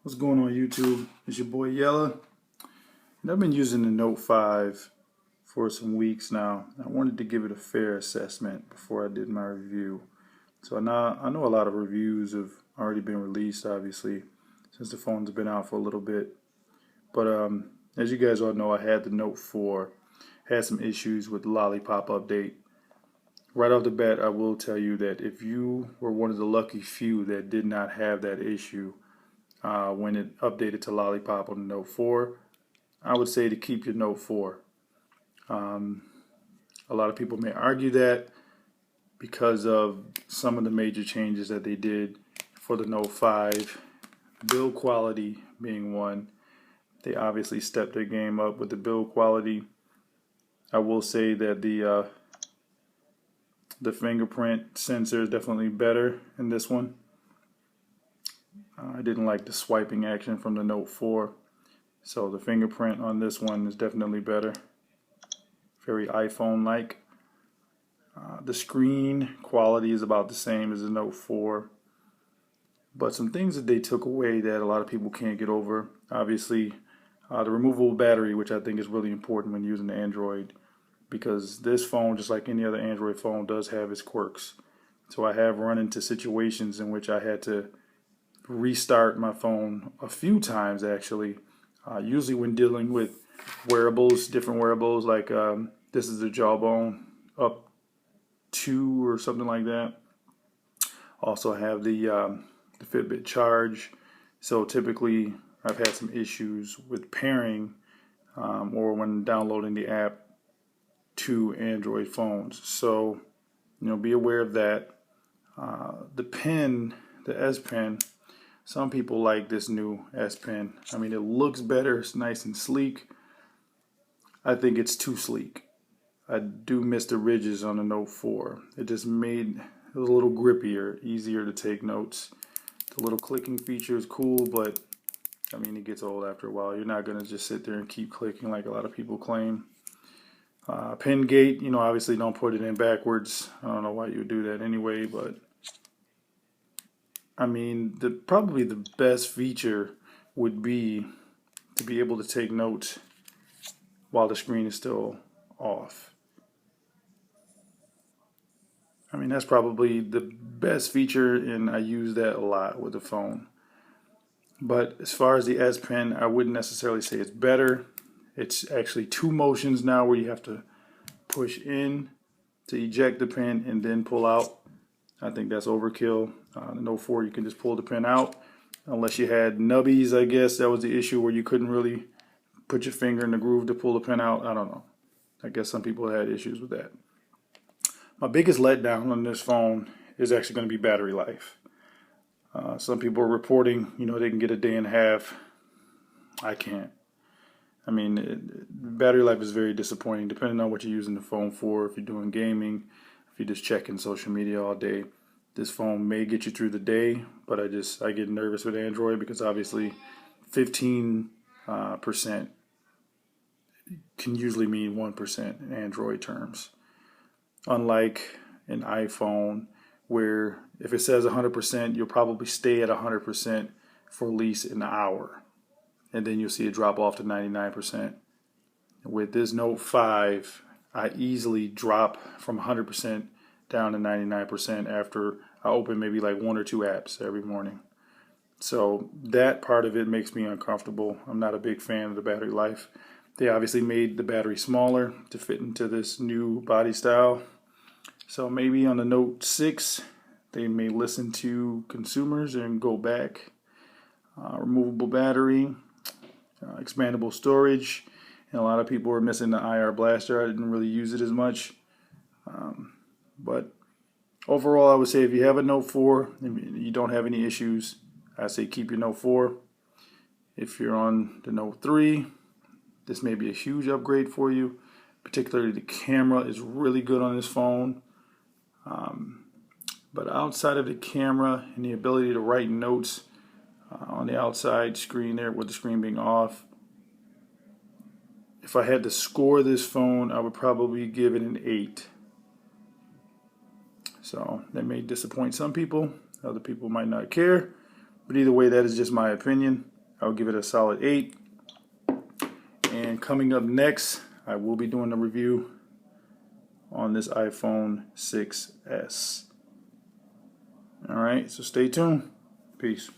What's going on YouTube? It's your boy Yella, and I've been using the Note 5 for some weeks now. I wanted to give it a fair assessment before I did my review. So now I know a lot of reviews have already been released, obviously, since the phone's been out for a little bit. But as you guys all know, I had the Note 4, had some issues with the Lollipop update. Right off the bat, I will tell you that if you were one of the lucky few that did not have that issue, when it updated to Lollipop on the Note 4, I would say to keep your Note 4. A lot of people may argue that because of some of the major changes that they did for the Note 5, build quality being one. They obviously stepped their game up with the build quality. I will say that the fingerprint sensor is definitely better in this one. I didn't like the swiping action from the Note 4, so the fingerprint on this one is definitely better. Very iPhone-like. The screen quality is about the same as the Note 4, but some things that they took away that a lot of people can't get over. Obviously, the removable battery, which I think is really important when using the Android, because this phone, just like any other Android phone, does have its quirks. So I have run into situations in which I had to restart my phone a few times actually, usually when dealing with wearables, different wearables, like this is the Jawbone Up 2 or something like that. Also have the Fitbit Charge. So typically I've had some issues with pairing or when downloading the app to Android phones. So be aware of that. The pen, the S Pen, some people like this new S Pen. I mean, it looks better. It's nice and sleek. I think it's too sleek. I do miss the ridges on the Note 4. It just made it a little grippier, easier to take notes. The little clicking feature is cool, but I mean, it gets old after a while. You're not going to just sit there and keep clicking like a lot of people claim. Pen gate, obviously don't put it in backwards. I don't know why you would do that anyway, but I mean, probably the best feature would be to be able to take notes while the screen is still off. I mean, that's probably the best feature, and I use that a lot with the phone. But as far as the S Pen, I wouldn't necessarily say it's better. It's actually two motions now where you have to push in to eject the pen and then pull out. I think that's overkill. The Note 4, you can just pull the pen out. Unless you had nubbies, I guess that was the issue where you couldn't really put your finger in the groove to pull the pen out. I don't know. I guess some people had issues with that. My biggest letdown on this phone is actually going to be battery life. Some people are reporting, they can get a day and a half. I can't. I mean, battery life is very disappointing depending on what you're using the phone for. If you're doing gaming, if you're just checking social media all day, this phone may get you through the day, but I get nervous with Android because obviously 15% can usually mean 1% in Android terms. Unlike an iPhone where if it says 100%, you'll probably stay at 100% for at least an hour. And then you'll see it drop off to 99%. With this Note 5, I easily drop from 100% down to 99% after I open maybe like one or two apps every morning. So that part of it makes me uncomfortable. I'm not a big fan of the battery life. They obviously made the battery smaller to fit into this new body style. So maybe on the Note 6, they may listen to consumers and go back. Removable battery, expandable storage, and a lot of people are missing the IR blaster. I didn't really use it as much. But overall, I would say if you have a Note 4 and you don't have any issues, I say keep your Note 4. If you're on the Note 3, this may be a huge upgrade for you. Particularly the camera is really good on this phone. But outside of the camera and the ability to write notes on the outside screen there with the screen being off, if I had to score this phone, I would probably give it an 8. So that may disappoint some people. Other people might not care. But either way, that is just my opinion. I'll give it a solid 8. And coming up next, I will be doing a review on this iPhone 6s. Alright, so stay tuned. Peace.